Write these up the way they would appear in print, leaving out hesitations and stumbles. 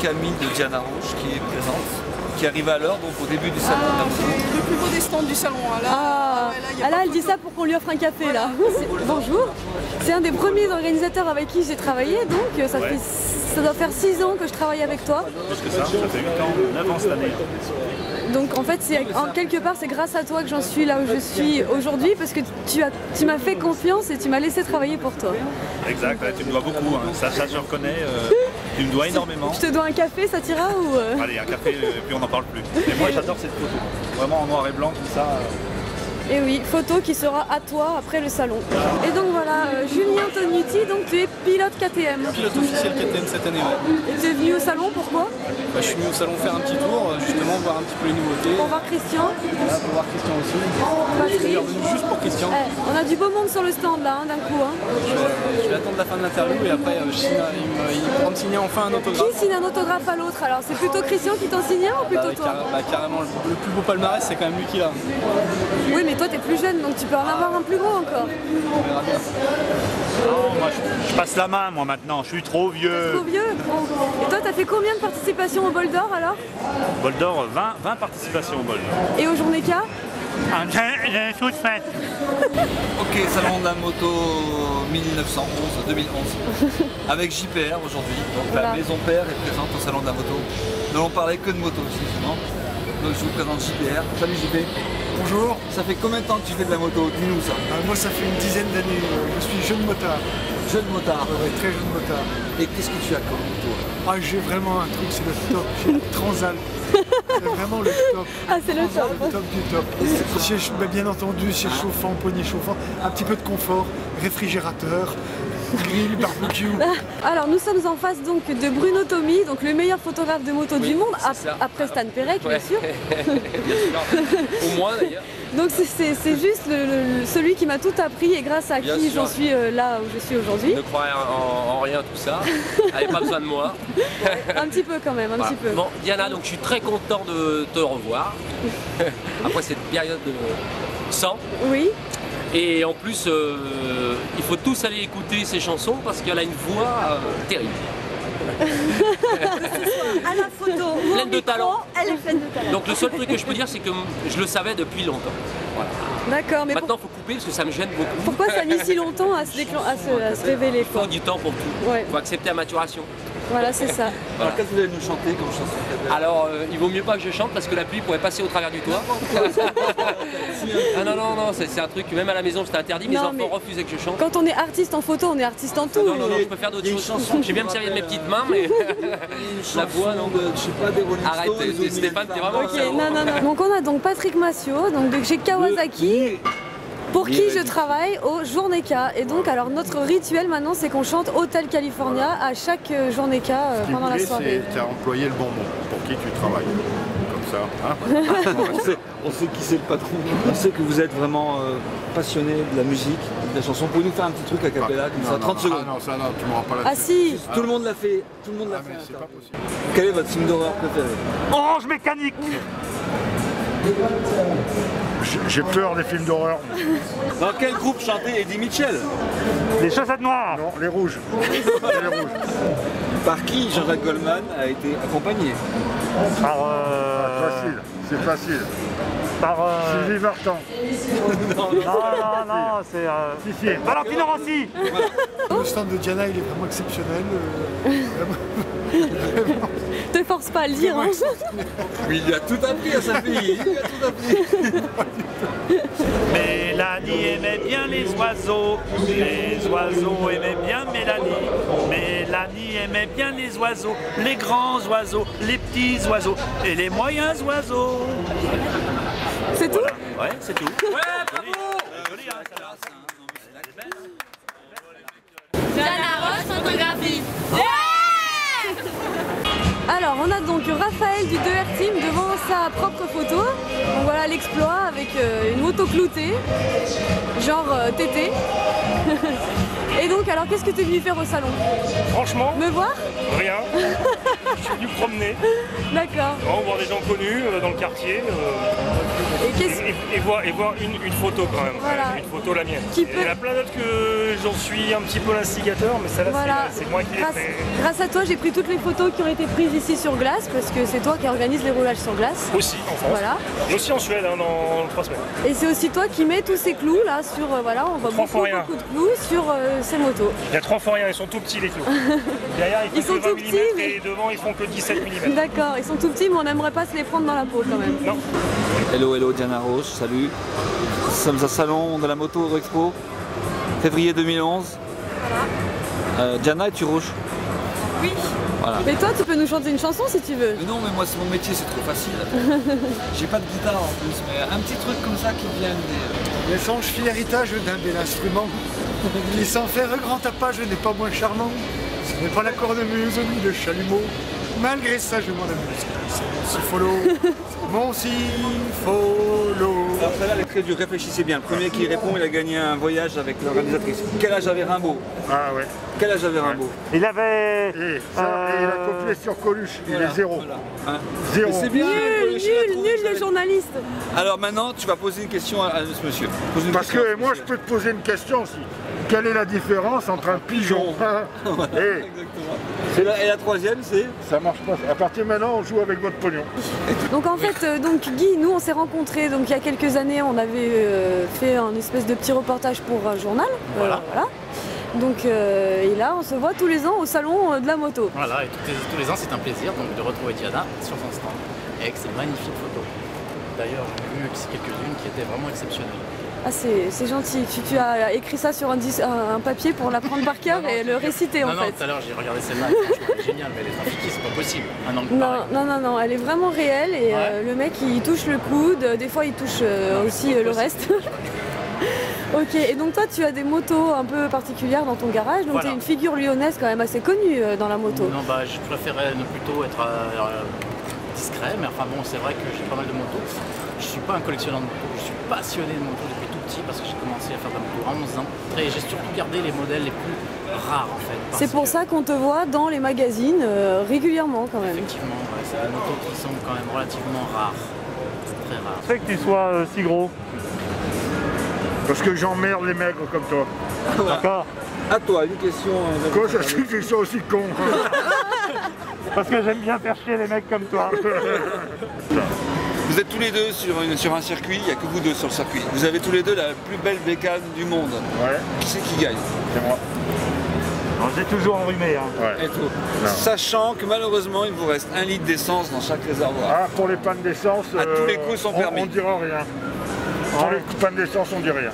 Camille de Diana Rouge qui est présente, qui arrive à l'heure, donc au début du salon. C'est le plus beau des stands du salon. Là, là elle dit ça pour qu'on lui offre un café là. Bonjour. C'est un des premiers organisateurs avec qui j'ai travaillé, donc ça doit faire 6 ans que je travaille avec toi. Plus que ça fait 8 ans, 9 ans cette année. Donc en fait, quelque part, c'est grâce à toi que j'en suis là où je suis aujourd'hui, parce que tu m'as fait confiance et tu m'as laissé travailler pour toi. Exact, tu me dois beaucoup, hein. Ça je reconnais, tu me dois énormément. Je te dois un café, ça t'ira ou Allez, un café, puis on n'en parle plus. Et moi j'adore cette photo, vraiment en noir et blanc comme ça. Et oui, photo qui sera à toi après le salon. Et donc voilà, Julien Tognuti, donc tu es pilote KTM. Pilote officiel KTM cette année, ouais. Et tu es venu au salon, pourquoi? Je suis venu au salon faire un petit tour, justement voir un petit peu les nouveautés. Pour voir Christian. Voilà, pour voir Christian aussi. Patrick. Je suis revenu juste pour Christian. On a du beau monde sur le stand là, d'un coup. Je vais attendre la fin de l'interview et après il pourra me signer enfin un autographe. Qui signe un autographe à l'autre alors? C'est plutôt Christian qui t'en signe un ou plutôt toi? Carrément, le plus beau palmarès c'est quand même lui qui l'a. Oui, mais toi t'es plus jeune donc tu peux en avoir un plus gros encore. On verra bien. Non, moi je passe la main moi maintenant, je suis trop vieux. Trop vieux. Et toi t'as fait combien de participations au Bol d'Or alors? Bol d'Or, 20 participations au Bol d'Or. Et au Journée K? J'ai tout fait. Ok, salon de la moto 2011 avec JPR aujourd'hui. Donc la maison père est présente au salon de la moto. Nous allons parler que de moto justement. Donc je vous présente JPR. Salut JP. Bonjour. Ça fait combien de temps que tu fais de la moto? Dis-nous ça. Moi ça fait une dizaine d'années. Je suis jeune motard. Jeune motard. Ouais, très jeune motard. Et qu'est-ce que tu as comme moto? J'ai vraiment un truc, c'est le top. J'ai la Transal. C'est vraiment le top. Ah, c'est le top. Le top du top. Bien entendu, siège chauffant, poignée chauffant, un petit peu de confort, réfrigérateur, grill, barbecue. Alors nous sommes en face donc de Bruno Tomy, donc le meilleur photographe de moto du monde, après Stan Perec bien sûr. Au moins d'ailleurs. Donc c'est juste celui qui m'a tout appris et grâce à qui j'en suis là où je suis aujourd'hui. Ne croyez en rien tout ça, elle n'avait pas besoin de moi. Un petit peu quand même, un petit peu. Bon Diana, donc je suis très content de te revoir après cette période de sang. Oui. Et en plus, il faut tous aller écouter ses chansons parce qu'elle a une voix terrible. À la photo, pleine de talent. Elle est pleine de talent. Donc le seul truc que je peux dire, c'est que je le savais depuis longtemps. Voilà. D'accord, mais maintenant, il faut couper parce que ça me gêne beaucoup. Pourquoi ça a mis si longtemps à se révéler? Il faut du temps pour tout. Il faut accepter la maturation. Voilà, c'est ça. Alors qu'est-ce que vous allez nous chanter comme chanson? Alors, il vaut mieux pas que je chante parce que la pluie pourrait passer au travers du toit. Ah non, c'est un truc, même à la maison c'était interdit, mes enfants refusaient que je chante. Quand on est artiste en photo, on est artiste en tout. Non, je peux faire d'autres choses. J'ai bien me servir de mes petites mains, mais la voix, non. Je sais pas, des Rolling Stones. Arrête, Stéphane, t'es vraiment... Ok, non. Donc on a donc Patrick Massio, donc de chez Kawasaki. Pour qui je travaille au Journée K. Et donc alors notre rituel maintenant c'est qu'on chante Hotel California à chaque Journée K pendant la soirée. Tu as employé le bon mot pour qui tu travailles. Comme ça. Hein. on sait qui c'est le patron. On sait que vous êtes vraiment passionné de la musique, de la chanson. Pouvez-nous faire un petit truc à cappella comme ça, 30 secondes. Non, ça non, tu m'auras pas la. Ah si. Tout le monde l'a fait. Tout le monde l'a fait. C'est pas possible. Quel est votre film d'horreur préféré? Orange Mécanique. J'ai peur des films d'horreur. Dans quel groupe chantait Eddie Mitchell? Les chaussettes noires. Non, les rouges. Les rouges. Par qui Jean-Jacques Goldman a été accompagné? Par Facile, c'est facile. Par Sylvie Vartan. Non, c'est... Si. Valentino Rossi. Le stand de Diana il est vraiment exceptionnel. Te force pas à le dire. Hein. Oui, il a tout appris à sa fille. Il a tout appris. Mélanie aimait bien les oiseaux aimaient bien Mélanie. Mélanie aimait bien les oiseaux, les grands oiseaux, les petits oiseaux et les moyens oiseaux. C'est tout? Ouais, c'est tout. Ouais, bravo. Joli, hein, Diana Ross photographie. Alors on a donc Raphaël du 2R Team devant sa propre photo. Donc voilà l'exploit avec une moto cloutée, genre TT. Et donc alors qu'est-ce que tu es venu faire au salon? Franchement, me voir? rien. Je suis venu promener. D'accord. On voir des gens connus dans le quartier. Et voir une photo quand même, voilà. une photo la mienne. Qui Il y en a plein d'autres que j'en suis un petit peu l'instigateur, mais celle-là voilà. c'est moi qui l'ai fait. Grâce à toi, j'ai pris toutes les photos qui ont été prises ici sur glace, parce que c'est toi qui organise les roulages sur glace. Aussi en France, voilà. Et aussi en Suède dans 3 semaines. Et c'est aussi toi qui mets tous ces clous là sur, voilà, on voit beaucoup de clous sur ces motos. Il y a 3 fois rien, ils sont tout petits les clous. Derrière ils font que 20 mm et devant ils font que 17 mm. D'accord, ils sont tout petits mais on n'aimerait pas se les prendre dans la peau quand même. Non. Hello Diana Roche, salut. Nous sommes au salon de la moto Eurexpo, février 2011. Voilà. Diana, es-tu rouge? Oui. Voilà. Mais toi tu peux nous chanter une chanson si tu veux. Non mais moi c'est mon métier, c'est trop facile. J'ai pas de guitare en plus, mais un petit truc comme ça qui vient des... Les songes fit l'héritage d'un bel instrument. Qui sans faire grand tapage n'est pas moins charmant. Ce n'est pas la cornemuse ni le chalumeau. Malgré ça je m'en amuse. C'est mon sifolo. Alors celle-là elle est très dure, réfléchissez bien. Le premier qui répond il a gagné un voyage avec l'organisatrice. Quel âge avait Rimbaud? Ah ouais. Quel âge avait Rimbaud? Il avait... Et il a copié sur Coluche, il est 0. Voilà. Hein? Zéro. C'est bien, nul le journaliste. Alors maintenant tu vas poser une question à ce monsieur. Parce que moi je peux te poser une question aussi. Quelle est la différence entre un pigeon et la troisième c'est? Ça marche pas. À partir de maintenant on joue avec votre pognon. Donc en fait, Guy, nous on s'est rencontrés il y a quelques années, on avait fait un espèce de petit reportage pour un journal. Voilà. Donc et là on se voit tous les ans au salon de la moto. Voilà, et tous les ans c'est un plaisir donc, de retrouver Diana sur son stand avec ses magnifiques photos. D'ailleurs j'ai vu quelques-unes qui étaient vraiment exceptionnelles. Ah c'est gentil, tu as écrit ça sur un papier pour l'apprendre par cœur et le réciter en fait. Non, tout à l'heure j'ai regardé celle-là, c'est génial, mais elle est trafiquée, c'est pas possible. Un angle pareil. Non, elle est vraiment réelle et le mec il touche le coude, des fois il touche aussi le reste. Ok, et donc toi tu as des motos un peu particulières dans ton garage, donc tu es une figure lyonnaise quand même assez connue dans la moto. Non, bah je préférais plutôt être discret, mais enfin bon, c'est vrai que j'ai pas mal de motos. Je suis pas un collectionneur de motos, je suis passionné de motos depuis tout petit parce que j'ai commencé à faire de la moto à 11 ans. Et j'ai surtout gardé les modèles les plus rares en fait. C'est pour ça qu'on te voit dans les magazines régulièrement quand même. Effectivement, c'est des motos qui sont quand même relativement rares. Très rares. C'est que tu sois si gros. Parce que j'emmerde les maigres comme toi. D'accord. À toi, une question. Quoi ça fait qu'ils sont aussi cons? Parce que j'aime bien faire chier les mecs comme toi. Vous êtes tous les deux sur un circuit, il n'y a que vous deux sur le circuit. Vous avez tous les deux la plus belle bécane du monde. Ouais. Qui c'est qui gagne? C'est moi. J'ai toujours enrhumé. Hein. Ouais. Et tout. Sachant que malheureusement il vous reste 1 litre d'essence dans chaque réservoir. Ah, pour les pannes d'essence, à tous les coups sont permis. On dira rien. Pour les pannes d'essence, on dit rien.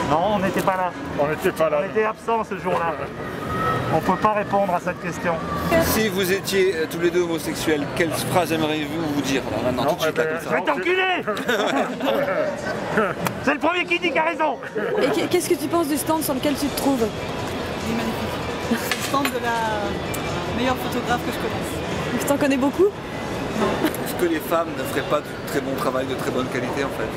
Non, on n'était pas là. On n'était pas là. On était absents ce jour-là. On ne peut pas répondre à cette question. Si vous étiez tous les deux homosexuels, quelle phrase aimeriez-vous vous dire là, maintenant, tout de suite, je vais t'enculer. C'est le premier qui dit qu'il a raison. Et qu'est-ce que tu penses du stand sur lequel tu te trouves? Il est magnifique. C'est le stand de la meilleure photographe que je connaisse. Tu t'en connais beaucoup? Est-ce que les femmes ne feraient pas de très bon travail, de très bonne qualité en fait?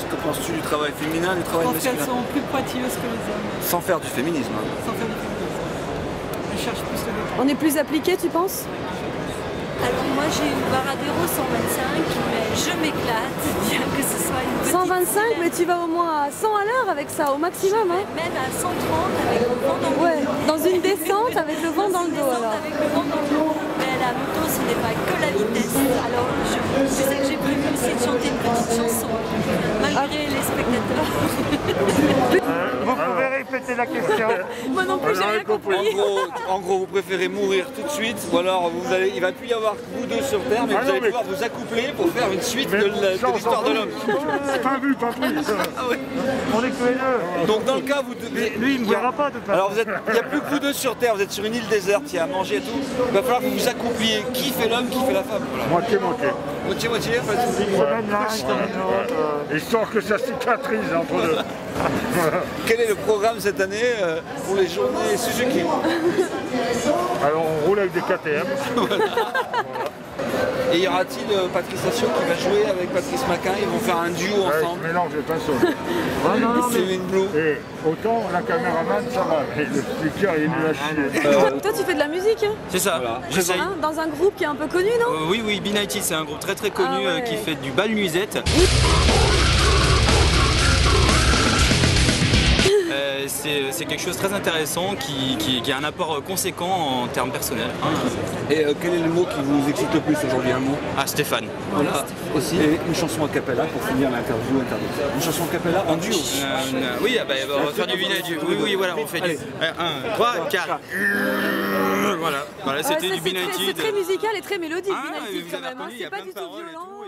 Que penses-tu du travail féminin, du travail masculin? Je pense qu'elles sont plus pointilleuses que les hommes. Sans faire du féminisme. Hein. Sans faire du féminisme. Elles cherchent plus le détail. On est plus appliqué, tu penses? Alors moi j'ai une Varadero 125, mais je m'éclate, bien que ce soit une petite 125, mais tu vas au moins à 100 à l'heure avec ça, au maximum. Hein. Même à 130 avec le vent dans le dos. Ouais, dans une descente avec le vent dans le dos alors. Avec le vent dans le dos. Mais la moto ce n'est pas que la vitesse. Alors je sais que j'ai prévu aussi de chanter une petite chanson, malgré les spectateurs. Vous pouvez répéter la question? Moi non plus j'ai rien compris. En gros, vous préférez mourir tout de suite, ou alors il va plus y avoir que vous deux sur Terre, mais vous allez pouvoir vous accoupler pour faire une suite de l'histoire de l'homme. Pas vu, pas pris. On est que les deux. Donc dans le cas, vous devez... Lui, il ne verra pas de toute façon. Alors il n'y a plus que vous deux sur Terre, vous êtes sur une île déserte, il y a à manger et tout. Il va falloir que vous vous accoupliez. Qui fait l'homme, qui fait la femme? Moitié-moitié. Moitié-moitié, pas de soucis. Une semaine là, une semaine l'autre. Histoire que ça cicatrise entre deux. Quel est le programme cette année pour les journées Suzuki? Alors on roule avec des KTM. Voilà. Et y aura-t-il Patrice Assio qui va jouer avec Patrice Maquin? Ils vont faire un duo ensemble. Mélange les pinceaux. C'est une blue. Et autant la caméraman ça va, mais le speaker il est nul à chier. Toi tu fais de la musique? C'est ça, voilà. J'essaye. Hein, dans un groupe qui est un peu connu, non? Oui, B90 c'est un groupe très connu qui fait du bal nuisette. Oui. c'est quelque chose de très intéressant qui a un apport conséquent en termes personnels. Et quel est le mot qui vous excite le plus aujourd'hui, un mot? Ah, Stéphane. Voilà, aussi. Et une chanson a cappella pour finir l'interview internaute. Une chanson a cappella en duo. Oui, on va faire du vinyle. Oui, voilà, on fait du 1, 3, 4. Voilà, c'était du Benighted. C'est très musical et très mélodique, Benighted quand même. C'est pas du tout violent.